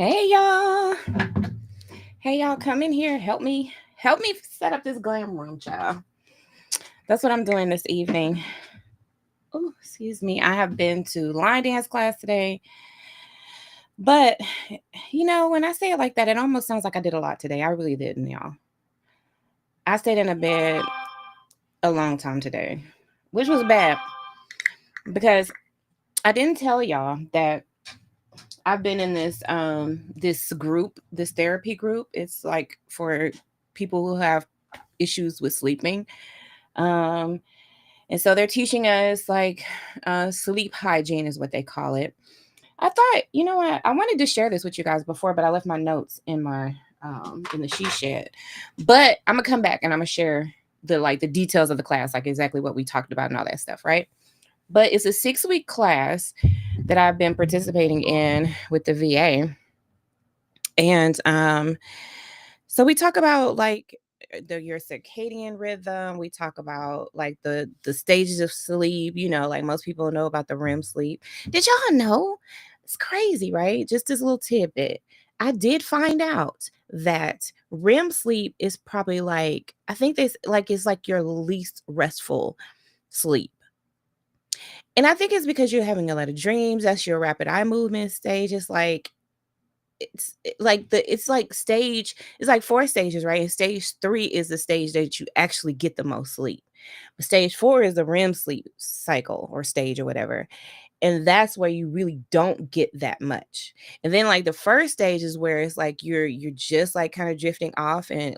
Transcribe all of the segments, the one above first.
Hey y'all. Hey y'all, come in here. Help me set up this glam room, child. That's what I'm doing this evening. Oh, excuse me. I have been to line dance class today. But when I say it like that, it almost sounds like I did a lot today. I really didn't, y'all. I stayed in a bed a long time today, which was bad because I didn't tell y'all that I've been in this group, this therapy group. It's like for people who have issues with sleeping. Um, and so they're teaching us like sleep hygiene is what they call it. I thought, you know what, I wanted to share this with you guys before, but I left my notes in the she shed. But I'm gonna come back and I'm gonna share the details of the class, like exactly what we talked about and all that stuff, right? But it's a 6-week class that I've been participating in with the VA. And so we talk about like your circadian rhythm. We talk about like the stages of sleep. Like most people know about the REM sleep. Did y'all know? It's crazy, right? Just this little tidbit. I did find out that REM sleep is probably like I think this like it's like your least restful sleep. And I think it's because you're having a lot of dreams. That's your rapid eye movement stage. It's like stage it's like 4 stages, right? And stage 3 is the stage that you actually get the most sleep. But stage 4 is the REM sleep cycle or stage or whatever. And that's where you really don't get that much. And then like the first stage is where it's like you're just like kind of drifting off and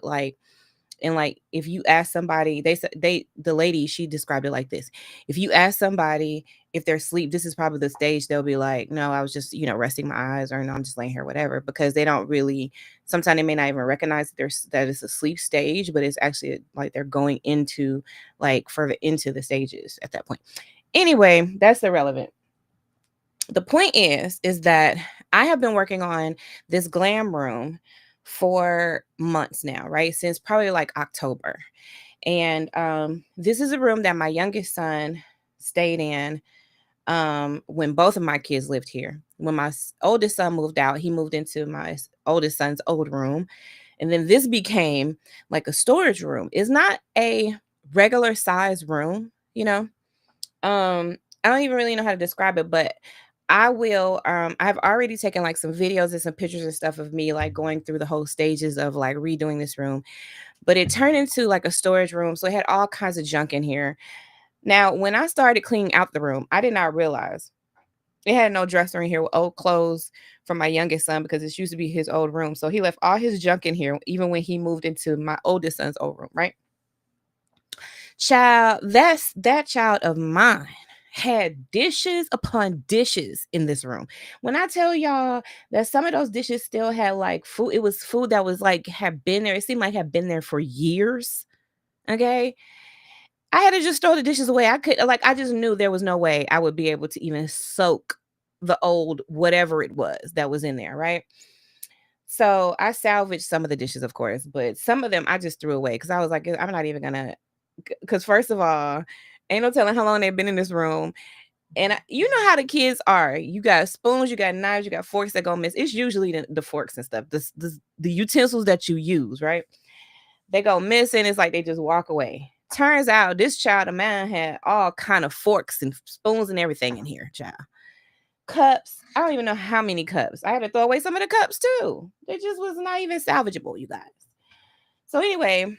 if you ask somebody, the lady, she described it like this. If you ask somebody if they're asleep, this is probably the stage, they'll be like, no, I was just, resting my eyes, or no, I'm just laying here, whatever, because they don't really, sometimes they may not even recognize that it's a sleep stage, but it's actually like they're going into like further into the stages at that point. Anyway, that's irrelevant. The point is that I have been working on this glam room for months now, right? Since probably like October. And this is a room that my youngest son stayed in when both of my kids lived here. When my oldest son moved out, he moved into my oldest son's old room. And then this became like a storage room. It's not a regular size room, you know. I don't even really know how to describe it, but I've already taken like some videos and some pictures and stuff of me like going through the whole stages of like redoing this room. But it turned into like a storage room, so it had all kinds of junk in here. Now, when I started cleaning out the room, I did not realize it had no dresser in here with old clothes from my youngest son because this used to be his old room. So he left all his junk in here, even when he moved into my oldest son's old room, right? Child, that child of mine had dishes upon dishes in this room. When I tell y'all that some of those dishes still had like food, it was food that was like had been there. It seemed like had been there for years. Okay. I had to just throw the dishes away. I just knew there was no way I would be able to even soak the old whatever it was that was in there, right? So I salvaged some of the dishes, of course, but some of them I just threw away because I was like, I'm not even gonna. Because first of all, ain't no telling how long they've been in this room, and you know how the kids are. You got spoons, you got knives, you got forks that go miss. It's usually the forks and stuff, the utensils that you use, right? They go missing. It's like they just walk away. Turns out this child of mine had all kind of forks and spoons and everything in here, child. Cups. I don't even know how many cups. I had to throw away some of the cups too. They just was not even salvageable, you guys. So anyway,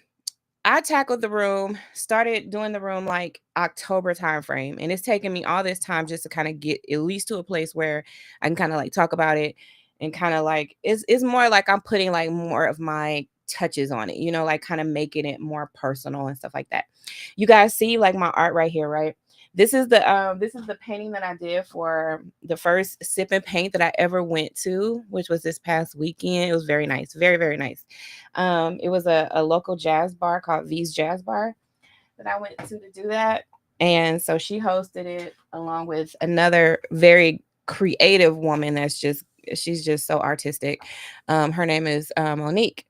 I tackled the room, started doing the room like October timeframe, and it's taken me all this time just to kind of get at least to a place where I can kind of like talk about it and kind of like it's more like I'm putting like more of my touches on it, like kind of making it more personal and stuff like that. You guys see like my art right here, right? This is the painting that I did for the first sip and paint that I ever went to, which was this past weekend. It was very nice, very, very nice. It was a local jazz bar called V's Jazz Bar that I went to do that. And so she hosted it along with another very creative woman she's just so artistic. Her name is Monique.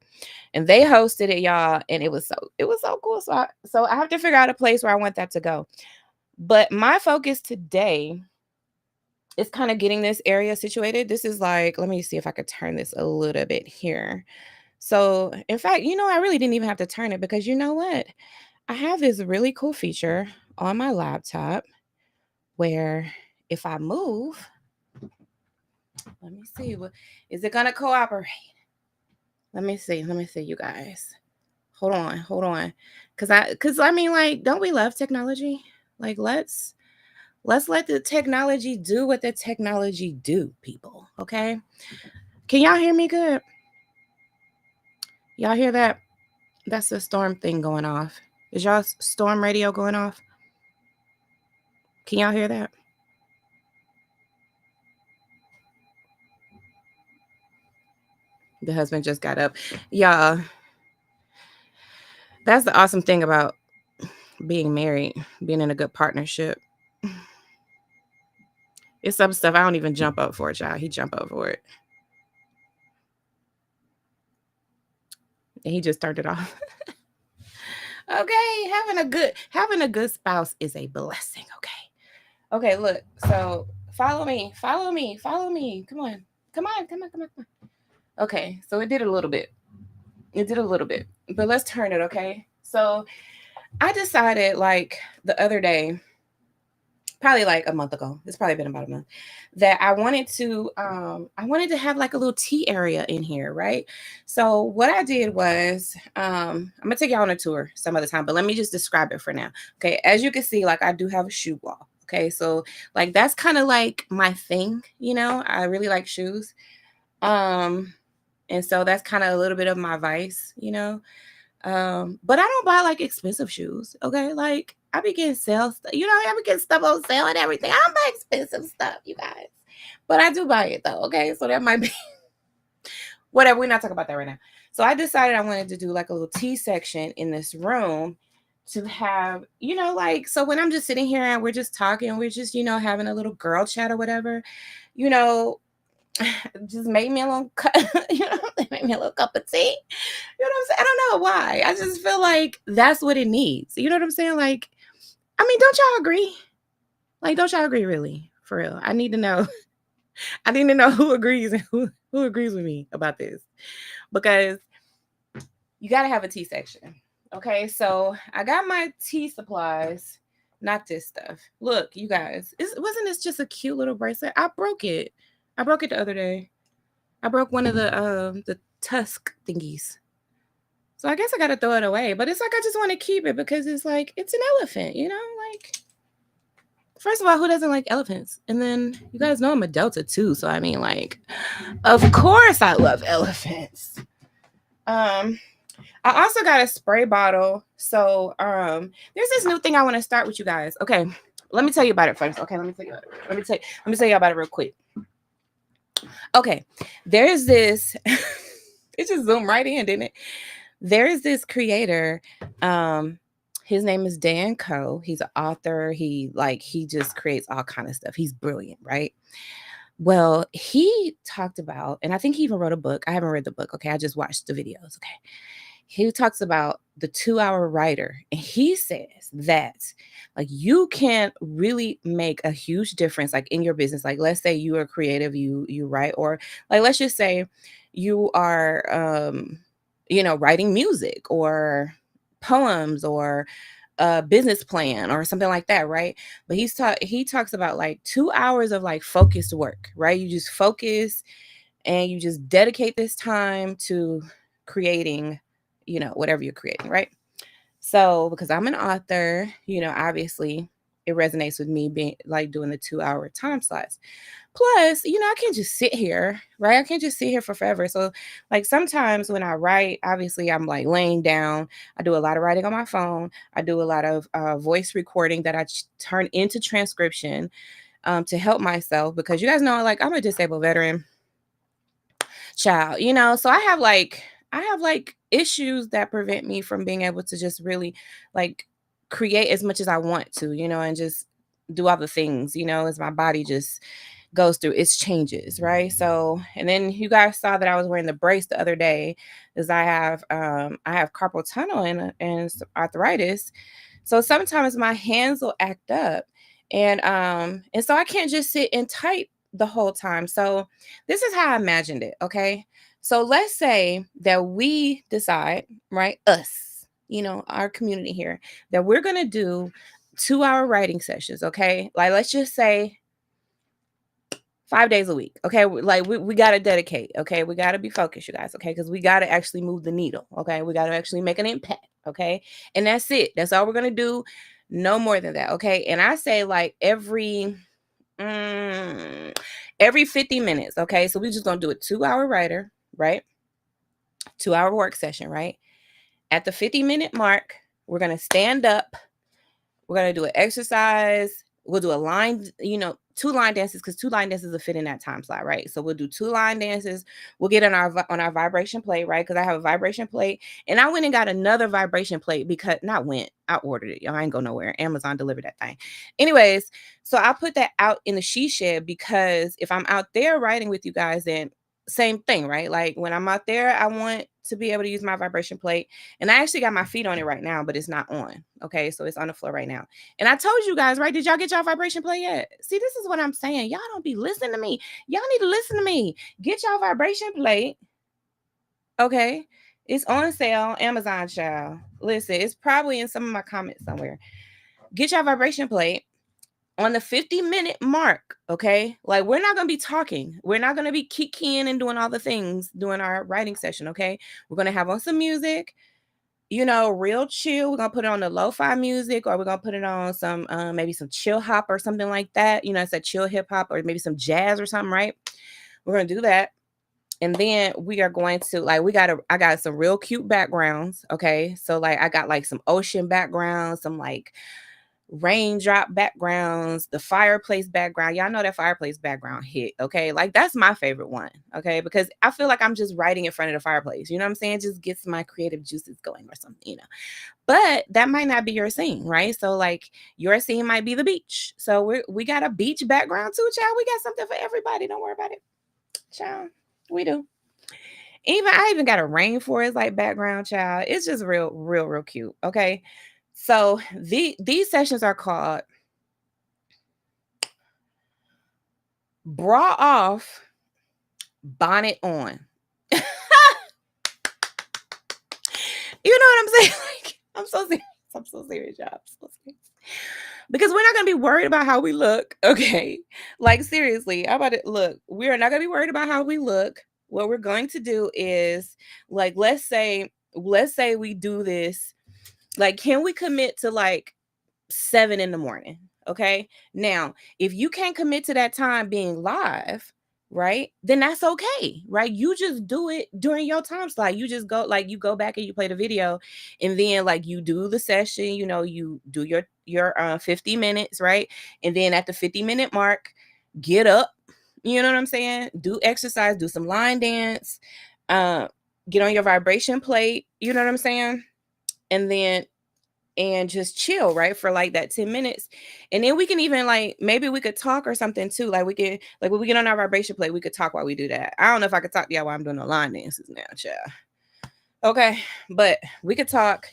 And they hosted it, y'all, and it was so cool. So I have to figure out a place where I want that to go. But my focus today it's kind of getting this area situated. This is like, let me see if I could turn this a little bit here. So, in fact, I really didn't even have to turn it because you know what? I have this really cool feature on my laptop where if I move, let me see, what is it gonna cooperate? Let me see, you guys. Hold on. Cause I mean, like, don't we love technology? Like, let's let the technology do what the technology do, people. Okay. Can y'all hear me good? Y'all hear that? That's the storm thing going off. Is y'all storm radio going off? Can y'all hear that? The husband just got up. Y'all, that's the awesome thing about being married, being in a good partnership. It's some stuff I don't even jump up for it, y'all. He jump up for it. And he just turned it off. Okay, having a good spouse is a blessing, okay? Okay, look. So follow me. Follow me. Follow me. Come on. Come on. Come on. Come on. Come on. Okay, so it did a little bit. It did a little bit. But let's turn it, okay? So I decided like the other day, probably like a month ago. It's probably been about a month, that I wanted to have like a little tea area in here, right? So what I did was I'm gonna take y'all on a tour some other time, but let me just describe it for now. Okay, as you can see, like I do have a shoe wall. Okay, so like that's kind of like my thing, I really like shoes. Um, and so that's kind of a little bit of my vice. But I don't buy like expensive shoes. Okay. Like I be getting I be getting stuff on sale and everything. I don't buy expensive stuff, you guys. But I do buy it though. Okay. So that might be whatever. We're not talking about that right now. So I decided I wanted to do like a little tea section in this room to have, like, so when I'm just sitting here and we're just talking, we're just, having a little girl chat or whatever, you know, just make me a little make me a little cup of tea. You know what I'm saying? I don't know why. I just feel like that's what it needs. You know what I'm saying? Like, I mean, don't y'all agree? Like, don't y'all agree really? For real. I need to know. I need to know who agrees and who agrees with me about this. Because you gotta have a tea section. Okay, so I got my tea supplies, not this stuff. Look, you guys, wasn't this just a cute little bracelet? I broke it. I broke it the other day. I broke one of the tusk thingies. So I guess I gotta throw it away. But it's like I just want to keep it because it's like it's an elephant, like first of all, who doesn't like elephants? And then you guys know I'm a Delta too. So I mean, like, of course I love elephants. Um I also got a spray bottle. So there's this new thing I want to start with you guys. Okay. Let me tell you about it first. Okay, let me tell you about it. Let me tell you about it real quick. Okay. There's this it just zoomed right in, didn't it? There's this creator. His name is Dan Coe. He's an author. He just creates all kind of stuff. He's brilliant, right? Well, he talked about, and I think he even wrote a book. I haven't read the book. Okay, I just watched the videos. Okay, he talks about the 2 hour writer, and he says that like you can really make a huge difference like in your business. Like let's say you are creative, you write, or like let's just say you are writing music or poems or a business plan or something like that, right? But he talks about like 2 hours of like focused work, right? You just focus and you just dedicate this time to creating, whatever you're creating, right? So because I'm an author, obviously it resonates with me being like doing the 2 hour time slots. Plus, I can't just sit here, right? I can't just sit here for forever. So, like, sometimes when I write, obviously, I'm like laying down. I do a lot of writing on my phone. I do a lot of voice recording that I turn into transcription to help myself because you guys know, like, I'm a disabled veteran child, so I have like issues that prevent me from being able to just really like create as much as I want to, and just do all the things, as my body just goes through its changes, right? So, and then you guys saw that I was wearing the brace the other day, is I have carpal tunnel and arthritis. So sometimes my hands will act up And so I can't just sit and type the whole time. So this is how I imagined it, okay? So let's say that we decide, right, us, our community here, that we're going to do 2-hour writing sessions, okay? Like let's just say 5 days a week. Okay. Like we got to dedicate. Okay. We got to be focused, you guys. Okay. Because we got to actually move the needle. Okay. We got to actually make an impact. Okay. And that's it. That's all we're going to do. No more than that. Okay. And I say like mm, every 50 minutes. Okay. So we're just going to do a 2-hour writer, right? 2-hour work session, right? At the 50-minute mark, we're going to stand up. We're going to do an exercise. We'll do a line, 2 line dances, because 2 line dances will fit in that time slot, right? So we'll do 2 line dances. We'll get on our vibration plate, right? Because I have a vibration plate, and I went and got another vibration plate because I ordered it. I ain't go nowhere. Amazon delivered that thing. Anyways, so I put that out in the she shed because if I'm out there writing with you guys, then same thing, right? Like when I'm out there, I want to be able to use my vibration plate. And I actually got my feet on it right now, but it's not on. Okay. So it's on the floor right now. And I told you guys, right? Did y'all get y'all vibration plate yet? See, this is what I'm saying. Y'all don't be listening to me. Y'all need to listen to me. Get y'all vibration plate. Okay. It's on sale. Amazon, child. Listen, it's probably in some of my comments somewhere. Get y'all vibration plate on the 50-minute mark, okay? Like we're not going to be talking. We're not going to be kicking and doing all the things during our writing session, okay? We're going to have on some music, real chill. We're going to put it on the lo-fi music, or we're going to put it on some maybe some chill hop or something like that. It's a chill hip hop, or maybe some jazz or something, right? We're going to do that. And then we are going to I got some real cute backgrounds, okay? So like I got like some ocean backgrounds, some like raindrop backgrounds, the fireplace background. Y'all know that fireplace background hit, okay? Like that's my favorite one, okay? Because I feel like I'm just writing in front of the fireplace. You know what I'm saying? Just gets my creative juices going or something. But that might not be your scene, right? So like your scene might be the beach. So we got a beach background too, child. We got something for everybody. Don't worry about it, child. We do. I even got a rainforest like background, child. It's just real, real, real cute. Okay. So these sessions are called Bra Off, Bonnet On. You know what I'm saying? Like, I'm so serious. I'm so serious, y'all. I'm so serious. Because we're not gonna be worried about how we look. Okay. Like seriously, I'm about to look. We're not gonna be worried about how we look. What we're going to do is like let's say we do this. Like, can we commit to like 7 in the morning? Okay. Now, if you can't commit to that time being live, right, then that's okay, right? You just do it during your time slot. You just go, like, you go back and you play the video, and then like you do the session, you do your 50 minutes, right? And then at the 50-minute mark, get up, you know what I'm saying? Do exercise, do some line dance, uh, get on your vibration plate, you know what I'm saying? And then just chill, right, for like that 10 minutes. And then we can even like maybe we could talk or something too. Like we can, like when we get on our vibration plate, we could talk while we do that. I don't know if I could talk to y'all while I'm doing the line dances now, child. Okay. But we could talk.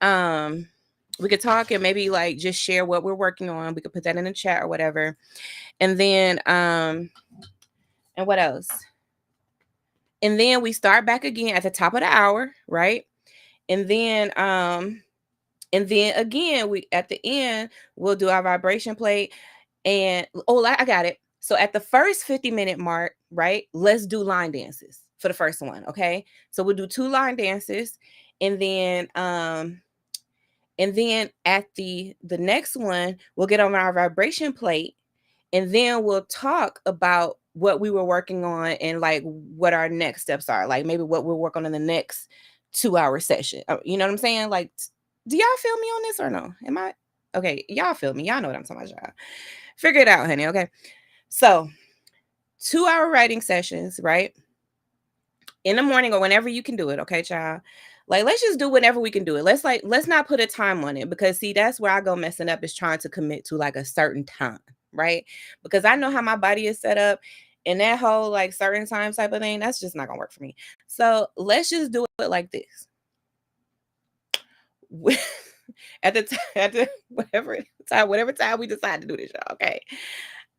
We could talk and maybe like just share what we're working on. We could put that in the chat or whatever. And then and what else? And then we start back again at the top of the hour, right? And then again, we at the end, we'll do our vibration plate. And I got it. So at the first 50-minute mark, right? Let's do line dances for the first one. Okay. So we'll do 2 line dances. And then at the next one, we'll get on our vibration plate, and then we'll talk about what we were working on and like what our next steps are, like maybe what we'll work on in the next 2-hour session. You know what I'm saying? Like, do y'all feel me on this or no? Am I okay? Y'all feel me? Y'all know what I'm talking about, y'all. Figure it out, honey. Okay. So 2-hour writing sessions, right? In the morning or whenever you can do it. Okay, child. Like, let's just do whenever we can do it. Let's not put a time on it, because see, that's where I go messing up, is trying to commit to like a certain time, right? Because I know how my body is set up, and that whole like certain time type of thing, that's just not gonna work for me. So let's just do it like this. at the time, at the whatever time we decide to do this, y'all. Okay.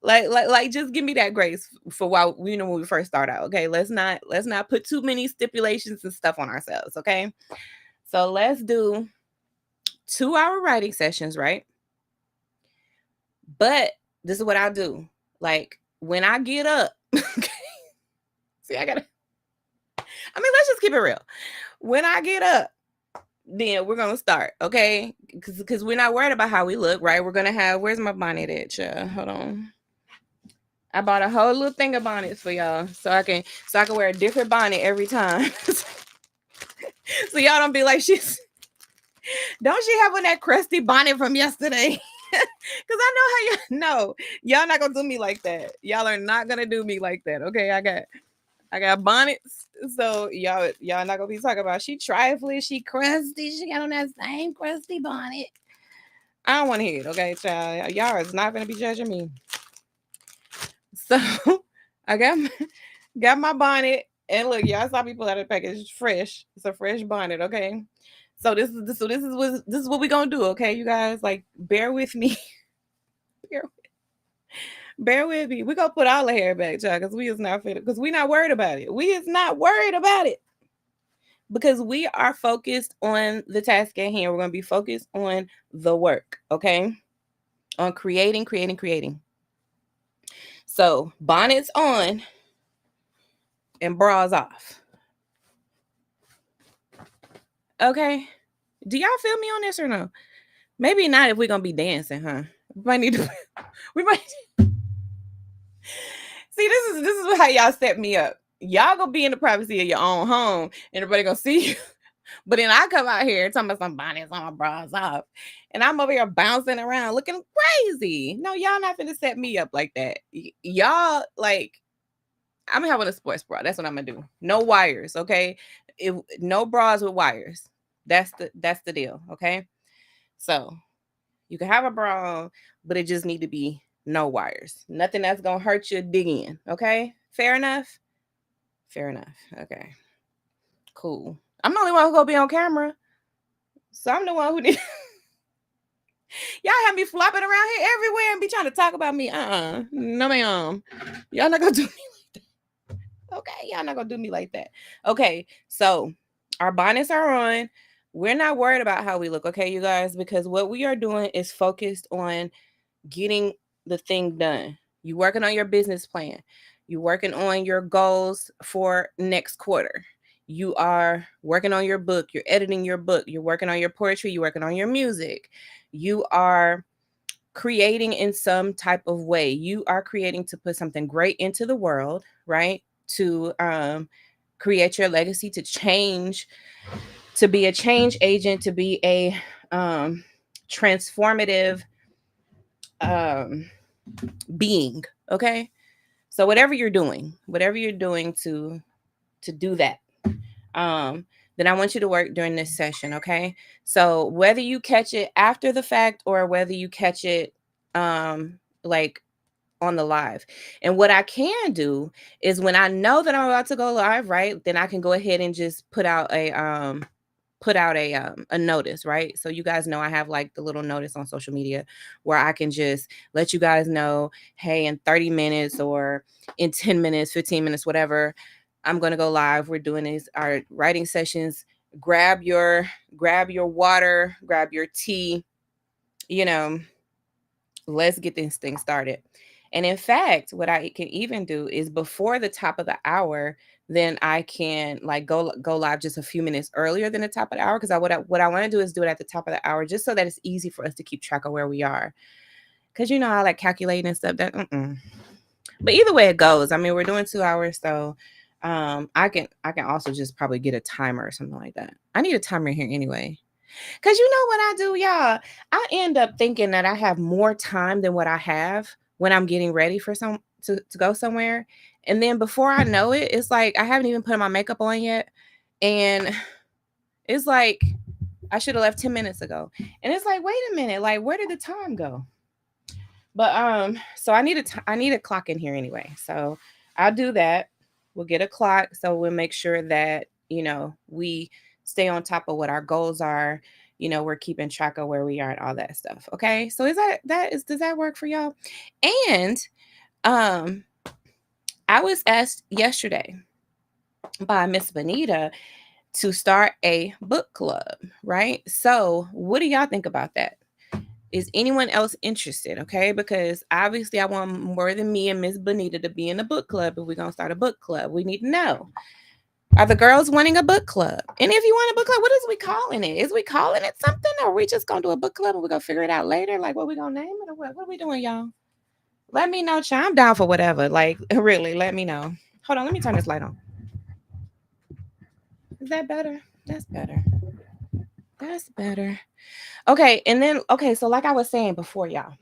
Like just give me that grace for while when we first start out. Okay. Let's not put too many stipulations and stuff on ourselves. Okay. So let's do 2-hour writing sessions, right? But this is what I do. Like when I get up, see, let's just keep it real. When I get up, then we're gonna start, okay? Because we're not worried about how we look, right? We're gonna have, where's my bonnet at? Hold on. I bought a whole little thing of bonnets for y'all, so I can wear a different bonnet every time. So y'all don't be like, don't she have on that crusty bonnet from yesterday? Because I know how y'all not gonna do me like that. Y'all are not gonna do me like that, okay? I got bonnets, so y'all not gonna be talking about she trifling, she crusty, she got on that same crusty bonnet. I don't want to hear it, okay, child. Y'all is not gonna be judging me. So I got my bonnet, and look, y'all saw me pull out of the package. It's fresh. It's a fresh bonnet, okay. So this is what we gonna do, okay, you guys. Like, bear with me. Bear with me. We gonna put all the hair back, child, because we is not fit. Because we not worried about it. We is not worried about it. Because we are focused on the task at hand. We're gonna be focused on the work, okay? On creating. So bonnets on and bras off. Okay. Do y'all feel me on this or no? Maybe not if we're gonna be dancing, huh? We might need to we might see this is how y'all set me up. Y'all gonna be in the privacy of your own home and everybody gonna see you. But then I come out here talking about some bonnets on, bras off. And I'm over here bouncing around looking crazy. No, y'all not finna set me up like that. Y'all, like, I'm having a sports bra. That's what I'm gonna do. No wires, okay? No bras with wires. That's the deal, okay? So you can have a bra on, but it just need to be no wires. Nothing that's gonna hurt you dig in, okay? Fair enough? Fair enough. Okay. Cool. I'm the only one who's gonna be on camera. So I'm the one who did. Y'all have me flopping around here everywhere and be trying to talk about me. No, ma'am. Y'all not gonna do me like that. Okay, y'all not gonna do me like that. Okay, so our bonnets are on. We're not worried about how we look, okay, you guys, because what we are doing is focused on getting the thing done. You working on your business plan. You working on your goals for next quarter. You are working on your book. You're editing your book. You're working on your poetry. You're working on your music. You are creating in some type of way. You are creating to put something great into the world, right? To create your legacy, to change, to be a change agent, to be a transformative being. Okay. So whatever you're doing to do that, then I want you to work during this session. Okay. So whether you catch it after the fact or whether you catch it like on the live. And what I can do is when I know that I'm about to go live, right? Then I can go ahead and just put out a notice, right? So you guys know I have like the little notice on social media where I can just let you guys know, hey, in 30 minutes or in 10 minutes, 15 minutes, whatever, I'm going to go live. We're doing our writing sessions. Grab your water, grab your tea, let's get this thing started. And in fact, what I can even do is before the top of the hour, then I can like go live just a few minutes earlier than the top of the hour. Because what I want to do is do it at the top of the hour, just so that it's easy for us to keep track of where we are. Because I like calculating and stuff. But either way it goes, I mean, we're doing 2 hours, so I can also just probably get a timer or something like that. I need a timer here anyway. Because what I do, y'all? I end up thinking that I have more time than what I have when I'm getting ready for to go somewhere. And then before I know it, it's like I haven't even put my makeup on yet. And it's like I should have left 10 minutes ago. And it's like, wait a minute, like where did the time go? But so I need a clock in here anyway. So I'll do that. We'll get a clock, so we'll make sure that we stay on top of what our goals are. we're keeping track of where we are and all that stuff. Okay. So does that work for y'all? And um I was asked yesterday by Miss Bonita to start a book club, right? So what do y'all think about that? Is anyone else interested? Okay, because obviously I want more than me and Miss Bonita to be in a book club. If we're gonna start a book club, we need to know. Are the girls wanting a book club? And if you want a book club, what is we calling it? Is we calling it something, or are we just gonna do a book club and we're gonna figure it out later? Like, what we gonna name it, or what? What are we doing, y'all? Let me know, child. I'm down for whatever. Like, really, let me know. Hold on, let me turn this light on. Is that better? That's better. That's better. Okay, and then so like I was saying before, y'all,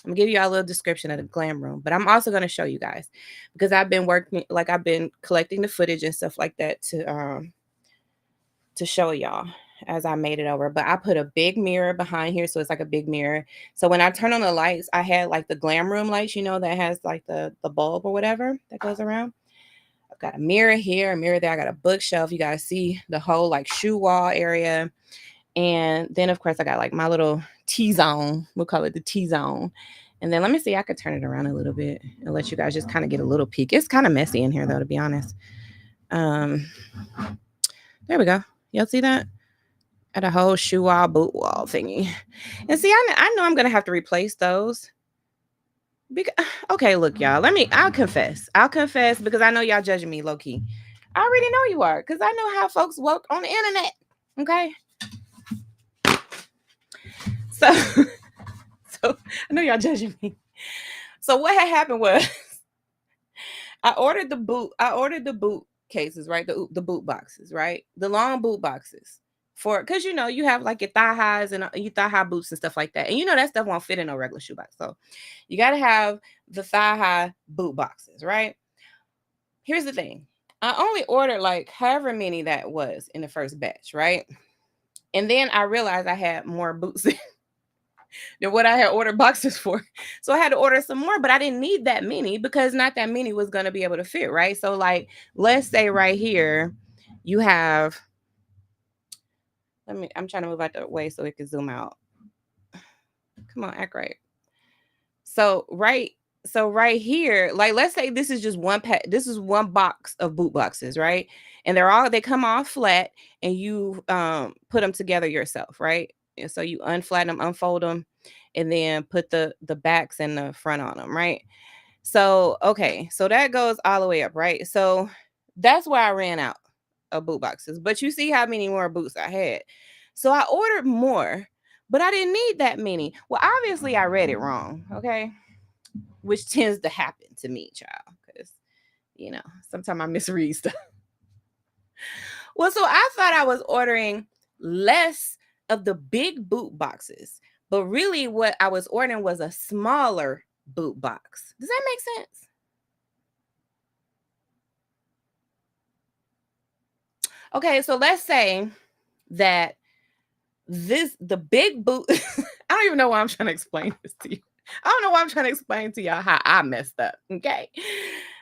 I'm gonna give you a little description of the glam room, but I'm also gonna show you guys because I've been working, like I've been collecting the footage and stuff like that to show y'all as I made it over. But I put a big mirror behind here, so it's like a big mirror. So when I turn on the lights, I had like the glam room lights, that has like the bulb or whatever that goes around. I've got a mirror here, a mirror there. I got a bookshelf. You guys see the whole like shoe wall area. And then of course I got like my little T-zone. We'll call it the T-zone. And then let me see, I could turn it around a little bit and let you guys just kind of get a little peek. It's kind of messy in here though, to be honest. There we go. Y'all see that? At a whole shoe wall, boot wall thingy. And see, I know I'm gonna have to replace those. Okay, look, y'all. I'll confess because I know y'all judging me low key. I already know you are, because I know how folks work on the internet. Okay. So so I know y'all judging me. So what had happened was I ordered the boot cases, right? The boot boxes, right? The long boot boxes. Because you have like your thigh highs and your thigh high boots and stuff like that. And that stuff won't fit in a regular shoebox. So you got to have the thigh high boot boxes, right? Here's the thing. I only ordered like however many that was in the first batch, right? And then I realized I had more boots than what I had ordered boxes for. So I had to order some more, but I didn't need that many because not that many was going to be able to fit, right? So like, let's say right here, you have, I'm trying to move out the way so it can zoom out. Come on, act right. So right here, like let's say this is just one pack. This is one box of boot boxes, right? And they come off flat and you put them together yourself, right? And so you unflatten them, unfold them, and then put the backs and the front on them, right? So okay, so that goes all the way up, right? So that's where I ran out of boot boxes. But you see how many more boots I had. So I ordered more, but I didn't need that many. Well, obviously I read it wrong, okay? Which tends to happen to me, child, because sometimes I misread stuff. Well, so I thought I was ordering less of the big boot boxes, but really what I was ordering was a smaller boot box. Does that make sense? Okay, so let's say that the big boot, I don't even know why I'm trying to explain this to you. I don't know why I'm trying to explain to y'all how I messed up, okay?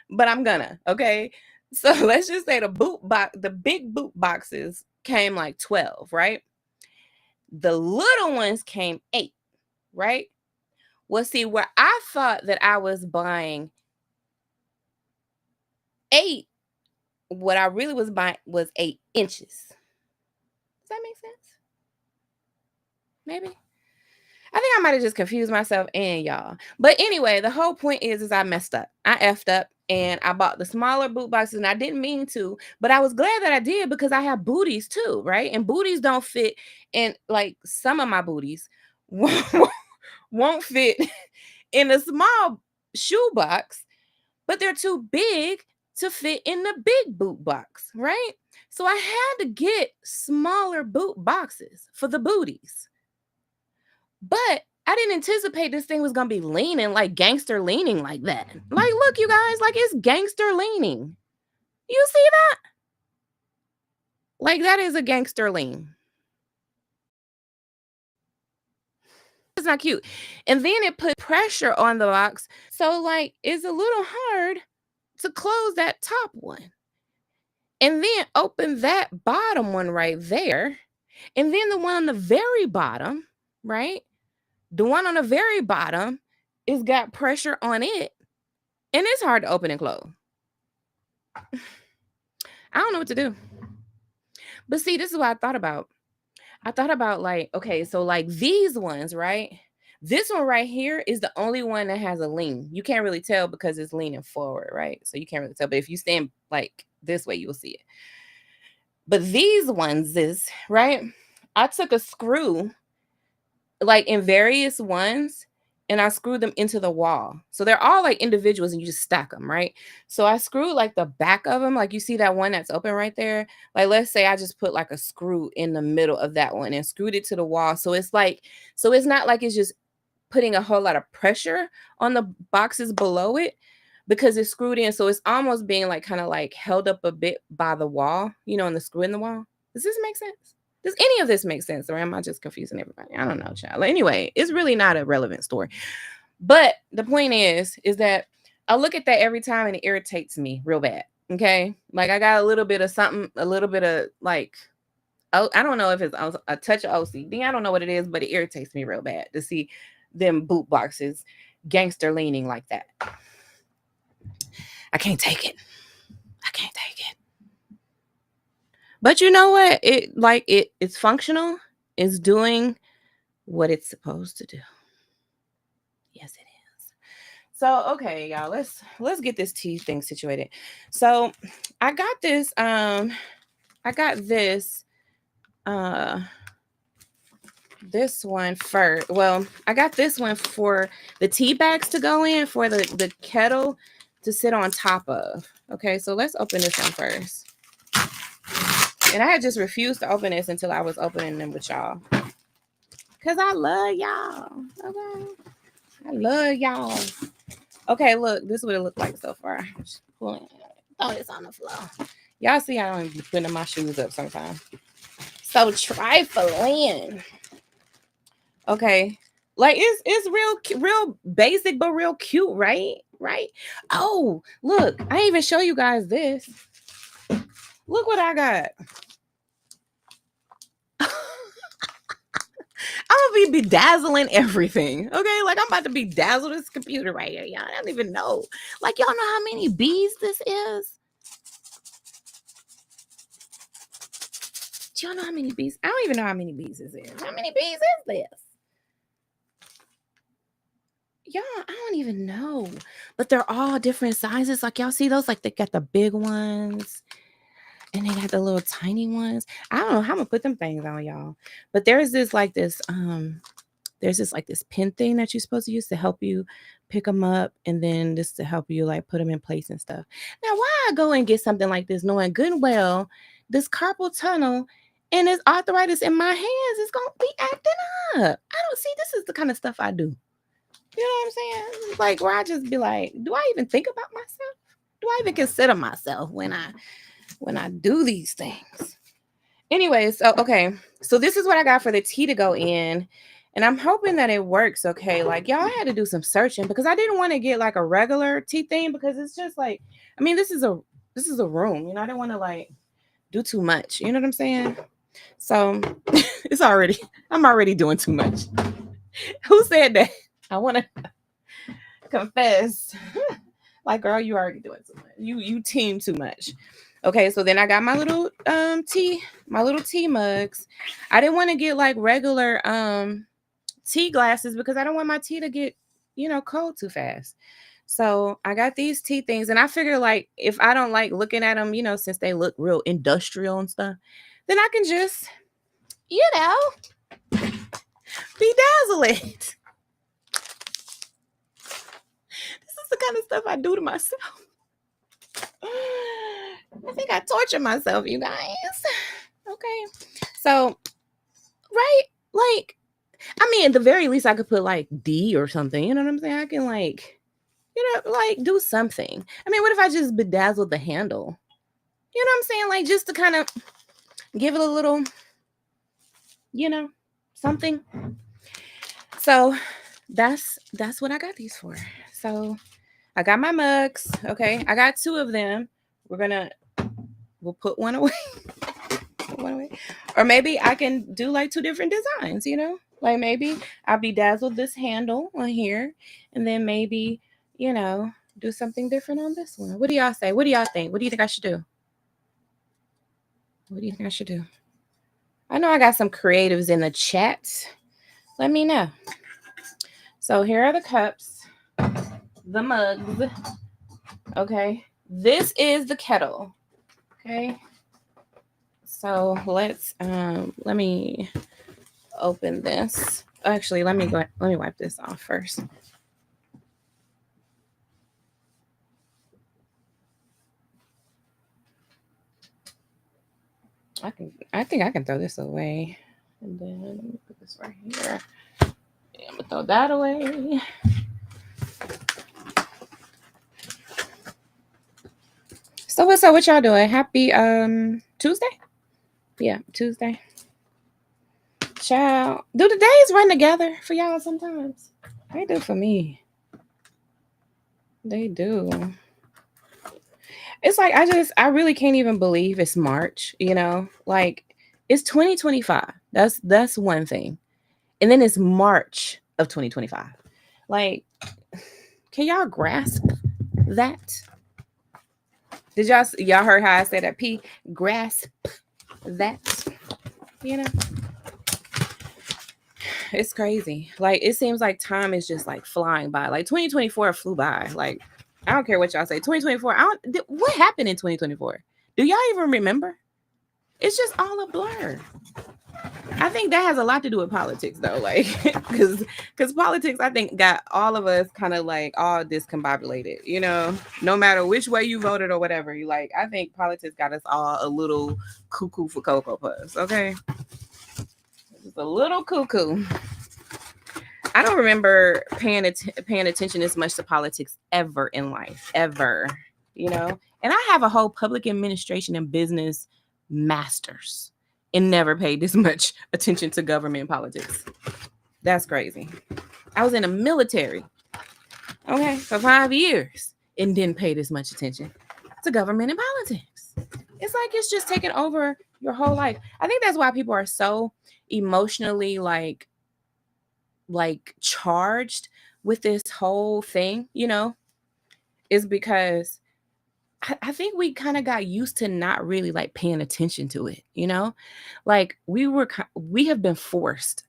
But I'm gonna, okay? So let's just say the big boot boxes came like 12, right? The little ones came 8, right? Well, see, where I thought that I was buying 8, what I really was buying was 8 inches. Does that make sense? Maybe. I think I might have just confused myself and y'all. But anyway, the whole point is I messed up. I effed up and I bought the smaller boot boxes and I didn't mean to, but I was glad that I did because I have booties too, right? And booties don't fit in, like some of my booties won't fit in a small shoe box, but they're too big to fit in the big boot box, right? So I had to get smaller boot boxes for the booties. But I didn't anticipate this thing was gonna be leaning like gangster leaning like that. Like, look, you guys, like it's gangster leaning. You see that? Like that is a gangster lean. It's not cute. And then it put pressure on the box. So like it's a little hard to close that top one. And then open that bottom one right there. And then the one on the very bottom, right? The one on the very bottom is got pressure on it. And it's hard to open and close. I don't know what to do. But see, this is what I thought about. I thought about like, okay, so like these ones, right? This one right here is the only one that has a lean. You can't really tell because it's leaning forward, right? So you can't really tell. But if you stand like this way, you'll see it. But these ones is, right? I took a screw like in various ones and I screwed them into the wall. So they're all like individuals and you just stack them, right? So I screwed like the back of them, like you see that one that's open right there. Like let's say I just put like a screw in the middle of that one and screwed it to the wall. So it's like, so it's not like it's just putting a whole lot of pressure on the boxes below it because it's screwed in. So it's almost being like kind of like held up a bit by the wall, you know, and the screw in the wall. Does this make sense? Does any of this make sense? Or am I just confusing everybody? I don't know, child. Anyway, it's really not a relevant story. But the point is that I look at that every time and it irritates me real bad. Okay. Like I got a little bit of something, a little bit of like, oh, I don't know if it's a touch of OCD. I don't know what it is, but it irritates me real bad to see them boot boxes gangster leaning like that. I can't take it. I can't take it. But you know what? It's functional. It's doing what it's supposed to do. Yes, it is. So okay, y'all, let's get this tea thing situated. So I got this this one first. Well, I got this one for the tea bags to go in for the kettle to sit on top of. Okay, so let's open this one first. And I had just refused to open this until I was opening them with y'all. Because I love y'all. Okay. I love y'all. Okay, look. This is what it looked like so far. Just throw this on the floor. Y'all see how I'm putting my shoes up sometimes. So trifling. Okay. Like it's real basic, but real cute, right? Right? Oh, look. I didn't even show you guys this. Look what I got. I'm gonna be bedazzling everything. Okay, like I'm about to bedazzle this computer right here. Y'all don't even know. Like y'all know how many bees this is? Do y'all know how many bees? I don't even know how many bees this is. How many bees is this? Y'all, I don't even know. But they're all different sizes. Like y'all see those? Like they got the big ones. And they got the little tiny ones. I don't know how I'm gonna put them things on, y'all. But there's this pin thing that you're supposed to use to help you pick them up, and then this to help you like put them in place and stuff. Now, why I go and get something like this, knowing good and well this carpal tunnel and this arthritis in my hands is gonna be acting up? I don't see. This is the kind of stuff I do. You know what I'm saying? It's like where I just be like, do I even think about myself? Do I even consider myself when I do these things? Anyways, so okay, so this is what I got for the tea to go in, and I'm hoping that it works. Okay, like y'all had to do some searching because I didn't want to get like a regular tea thing because it's just like, I mean, this is a room, you know. I didn't want to like do too much, you know what I'm saying? So I'm already doing too much. Who said that? I want to confess. Like, girl, you already doing too much. You team too much. Okay, so then I got my little tea mugs. I didn't want to get like regular tea glasses because I don't want my tea to get, cold too fast. So I got these tea things, and I figure like if I don't like looking at them, since they look real industrial and stuff, then I can just, bedazzle it. This is the kind of stuff I do to myself. I think I torture myself, you guys. Okay. So, right? Like, I mean, at the very least, I could put like D or something. You know what I'm saying? I can like, do something. I mean, what if I just bedazzled the handle? You know what I'm saying? Like, just to kind of give it a little, something. So that's what I got these for. So I got my mugs. Okay. I got 2 of them. We'll put one away. one way. Or maybe I can do like two different designs, you know? Like maybe I'll bedazzle this handle on here and then maybe, you know, do something different on this one. What do y'all say? What do y'all think? What do you think I should do? What do you think I should do? I know I got some creatives in the chat. Let me know. So here are the cups, the mugs. Okay. This is the kettle. Okay. So let me open this. Actually, let me wipe this off first. I think I can throw this away. And then let me put this right here. Yeah, I'm gonna throw that away. So what's up? What y'all doing? Happy Tuesday? Yeah, Tuesday. Child. Do the days run together for y'all sometimes? They do for me. They do. It's like I really can't even believe it's March, you know? Like it's 2025. That's one thing. And then it's March of 2025. Like, can y'all grasp that? Did y'all heard how I said that P? Grasp that? You know? It's crazy. Like it seems like time is just like flying by. Like 2024 flew by. Like I don't care what y'all say. 2024. What happened in 2024? Do y'all even remember? It's just all a blur. I think that has a lot to do with politics though. Like because politics I think got all of us kind of like all discombobulated, you know, no matter which way you voted or whatever. You like I think politics got us all a little cuckoo for Cocoa Puffs, okay? Just a little cuckoo. I don't remember paying attention as much to politics ever in life, ever, you know? And I have a whole public administration and business master's and never paid this much attention to government politics. That's crazy. I was in the military, okay, for 5 years and didn't pay this much attention to government and politics. It's like it's just taking over your whole life. I think that's why people are so emotionally like charged with this whole thing, you know, is because I think we kind of got used to not really like paying attention to it, you know, like we have been forced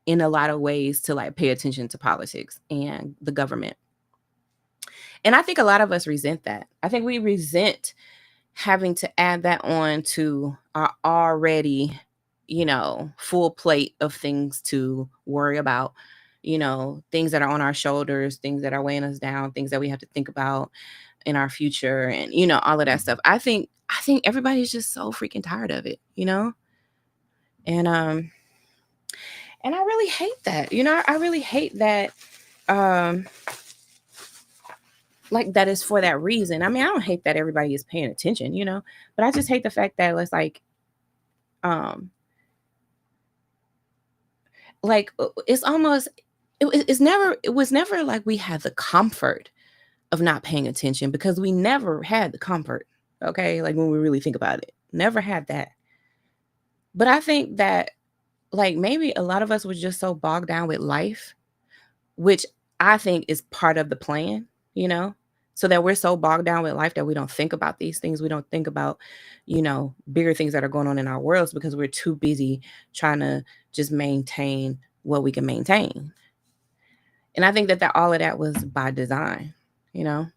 in a lot of ways to like pay attention to politics and the government. And I think a lot of us resent that. I think we resent having to add that on to our already, you know, full plate of things to worry about, you know, things that are on our shoulders, things that are weighing us down, things that we have to think about in our future and, you know, all of that stuff. I think everybody's just so freaking tired of it, you know? And I really hate that. You know, I really hate that like that is for that reason. I mean, I don't hate that everybody is paying attention, you know, but I just hate the fact that it's like it's almost it was never like we had the comfort of not paying attention because we never had the comfort, okay? Like when we really think about it, never had that. But I think that like maybe a lot of us were just so bogged down with life, which I think is part of the plan, you know, so that we're so bogged down with life that we don't think about these things. We don't think about, you know, bigger things that are going on in our worlds because we're too busy trying to just maintain what we can maintain. And I think that all of that was by design, you know.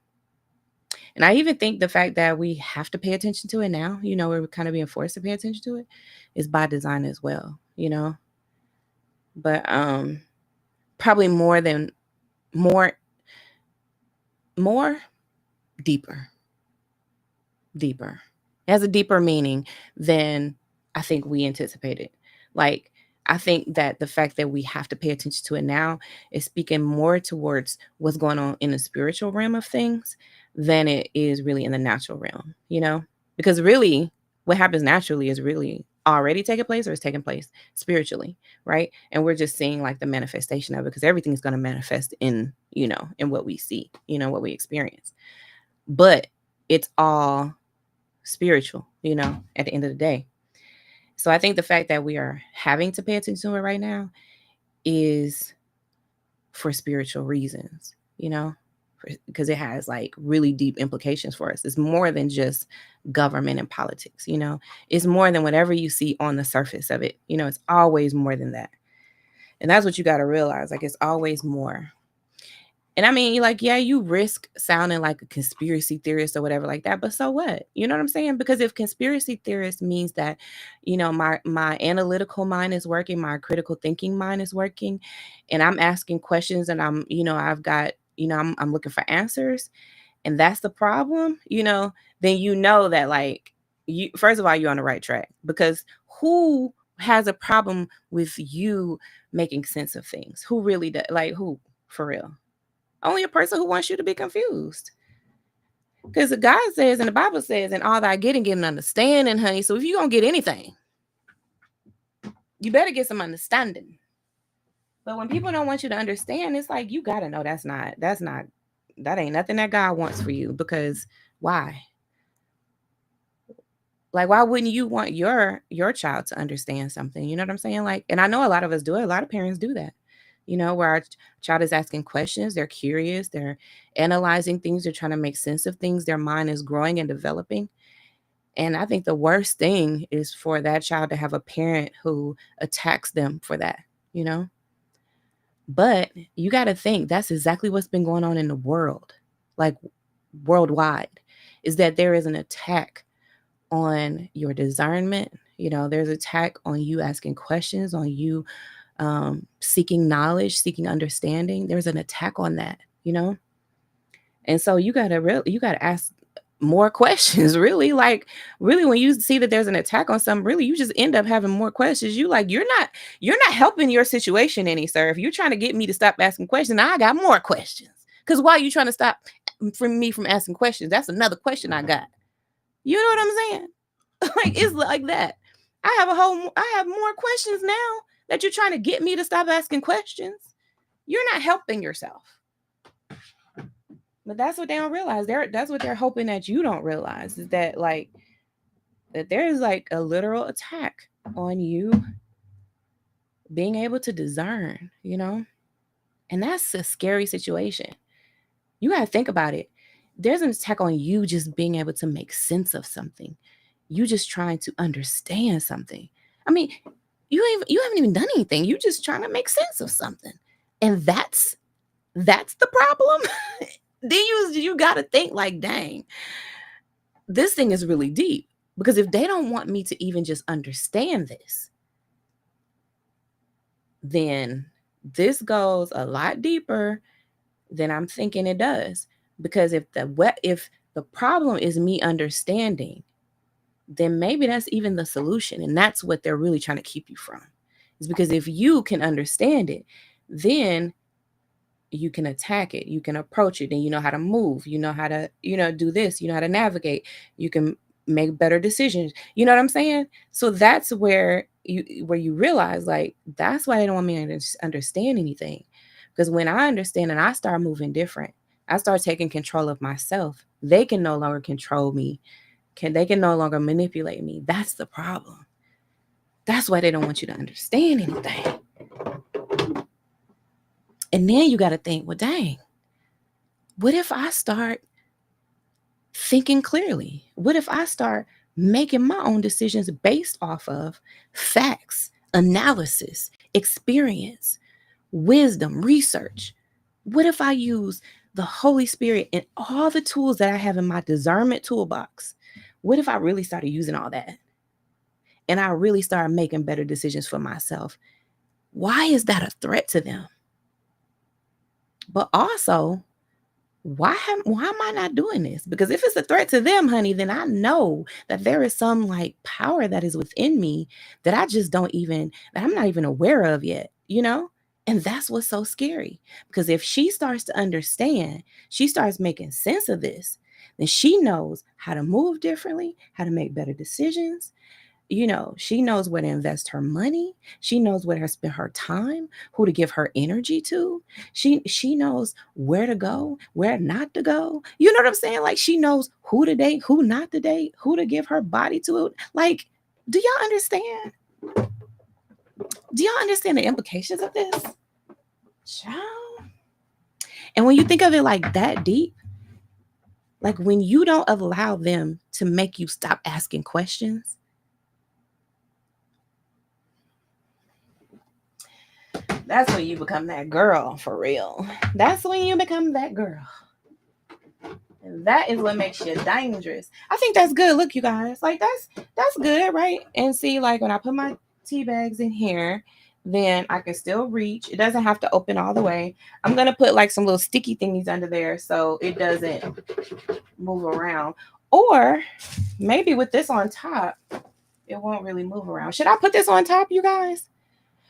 And I even think the fact that we have to pay attention to it now, you know, we're kind of being forced to pay attention to it is by design as well, you know. But probably more deeper. It has a deeper meaning than I think we anticipated. Like I think that the fact that we have to pay attention to it now is speaking more towards what's going on in the spiritual realm of things than it is really in the natural realm, you know? Because really what happens naturally is really already taking place or is taking place spiritually, right? And we're just seeing like the manifestation of it because everything is going to manifest in, you know, in what we see, you know, what we experience. But it's all spiritual, you know, at the end of the day. So I think the fact that we are having to pay attention to it right now is for spiritual reasons, because it has like really deep implications for us. It's more than just government and politics. It's more than whatever you see on the surface of it. It's always more than that. And that's what you got to realize. Like, it's always more. And I mean, like, yeah, you risk sounding like a conspiracy theorist or whatever like that, but so what? You know what I'm saying? Because if conspiracy theorist means that, my analytical mind is working, my critical thinking mind is working, and I'm asking questions and I've got, I'm looking for answers, and that's the problem, then that, like, you, first of all, you're on the right track, because who has a problem with you making sense of things? Who really does? Like, who, for real? Only a person who wants you to be confused. Because God says, and the Bible says, and all that I get and get an understanding, honey. So if you're going to get anything, you better get some understanding. But when people don't want you to understand, it's like, you got to know that ain't nothing that God wants for you. Because why? Like, why wouldn't you want your child to understand something? You know what I'm saying? Like, and I know a lot of us do it. A lot of parents do that. Where our child is asking questions, they're curious, they're analyzing things, they're trying to make sense of things, their mind is growing and developing. And I think the worst thing is for that child to have a parent who attacks them for that. But you got to think that's exactly what's been going on in the world, like worldwide, is that there is an attack on your discernment. There's attack on you asking questions, on you seeking knowledge, seeking understanding. There's an attack on that. And so you gotta ask more questions, really. Like, really, when you see that there's an attack on something, really, you just end up having more questions. You're not helping your situation any, sir. If you're trying to get me to stop asking questions, I got more questions. Because why are you trying to stop from asking questions? That's another question I got. You know what I'm saying? Like, it's like that. I have more questions now that you're trying to get me to stop asking questions. You're not helping yourself. But that's what they don't realize. That's what they're hoping that you don't realize, is that, like, that there is like a literal attack on you being able to discern. And that's a scary situation. You got to think about it. There's an attack on you just being able to make sense of something. You just trying to understand something. I mean, you haven't even done anything. You just trying to make sense of something. And that's the problem. Then you got to think, like, dang, this thing is really deep. Because if they don't want me to even just understand this, then this goes a lot deeper than I'm thinking it does. Because if the problem is me understanding, then maybe that's even the solution. And that's what they're really trying to keep you from. Is because if you can understand it, then you can attack it, you can approach it, and you know how to move, you know how to, do this, you know how to navigate, you can make better decisions. You know what I'm saying? So that's where you realize, like, that's why they don't want me to understand anything. Because when I understand and I start moving different, I start taking control of myself, they can no longer control me. They can no longer manipulate me. That's the problem. That's why they don't want you to understand anything. And then you got to think, well, dang, what if I start thinking clearly? What if I start making my own decisions based off of facts, analysis, experience, wisdom, research? What if I use the Holy Spirit and all the tools that I have in my discernment toolbox? What if I really started using all that? And I really started making better decisions for myself? Why is that a threat to them? But also, why am I not doing this? Because if it's a threat to them, honey, then I know that there is some, like, power that is within me that I'm not even aware of yet. And that's what's so scary. Because if she starts to understand, she starts making sense of this, then she knows how to move differently, how to make better decisions. She knows where to invest her money. She knows where to spend her time, who to give her energy to. She knows where to go, where not to go. You know what I'm saying? Like, she knows who to date, who not to date, who to give her body to. Like, Do y'all understand? Do y'all understand the implications of this? Child. And when you think of it like that deep, like when you don't allow them to make you stop asking questions, that's when you become that girl for real. That's when you become that girl. And that is what makes you dangerous. I think that's good. Look, you guys, like that's good, right? And see, like when I put my tea bags in here, then I can still reach. It doesn't have to open all the way. I'm gonna put like some little sticky thingies under there so it doesn't move around. Or maybe with this on top, it won't really move around. Should I put this on top, you guys?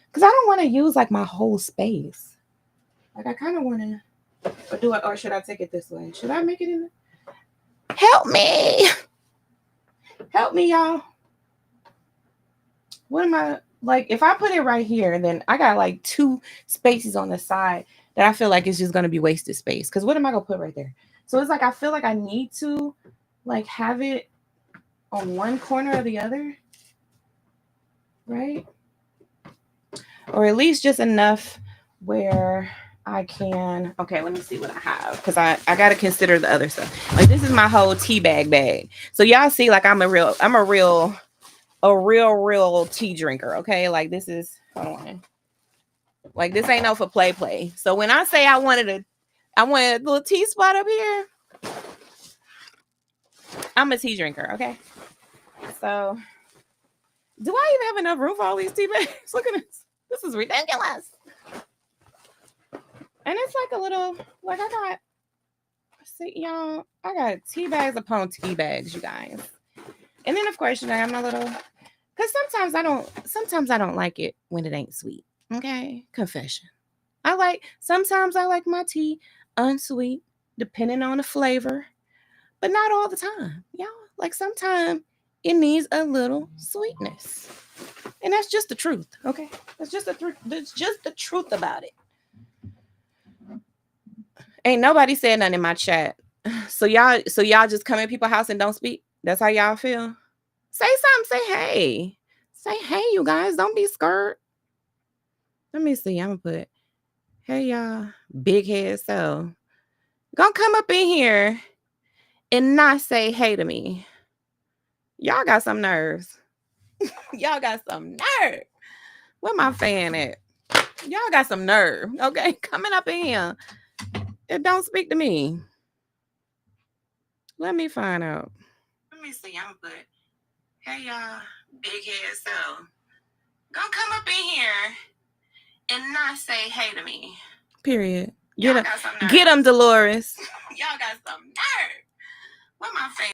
Because I don't want to use like my whole space. Like I kind of want to. Or do it, or should I take it this way? Should I make it in? Help me! Help me, y'all. What am I like? If I put it right here, then I got like 2 spaces on the side that I feel like it's just gonna be wasted space. Because what am I gonna put right there? So it's like I feel like I need to like have it on one corner or the other, right? Or at least just enough where I can. Okay, let me see what I have because I got to consider the other stuff. Like this is my whole tea bag. So y'all see, like I'm a real tea drinker. Okay, like this is, hold on, like this ain't no for play. So when I say I wanted a little tea spot up here, I'm a tea drinker. Okay, so do I even have enough room for all these tea bags? Look at this. This is ridiculous. And it's like a little, like I got, see y'all, I got tea bags upon tea bags, you guys. And then of course, you know, I have my little, because sometimes I don't like it when it ain't sweet. Okay, confession. Sometimes I like my tea unsweet, depending on the flavor, but not all the time, y'all. Like sometimes it needs a little sweetness. And that's just the truth, okay? That's just the truth. That's just the truth about it. Ain't nobody said nothing in my chat. So y'all just come in people's house and don't speak. That's how y'all feel. Say something. Say hey. Say hey, you guys. Don't be scared. Let me see. I'm gonna put hey y'all. Big head so. Gonna come up in here and not say hey to me. Y'all got some nerves. Y'all got some nerve. Where my fan at? Y'all got some nerve. Okay, coming up in here. And don't speak to me. Let me find out. Let me see. I'm gonna put hey y'all, big head so. Gonna come up in here and not say hey to me. Period. Get him, Dolores. Y'all got some nerve. What my face?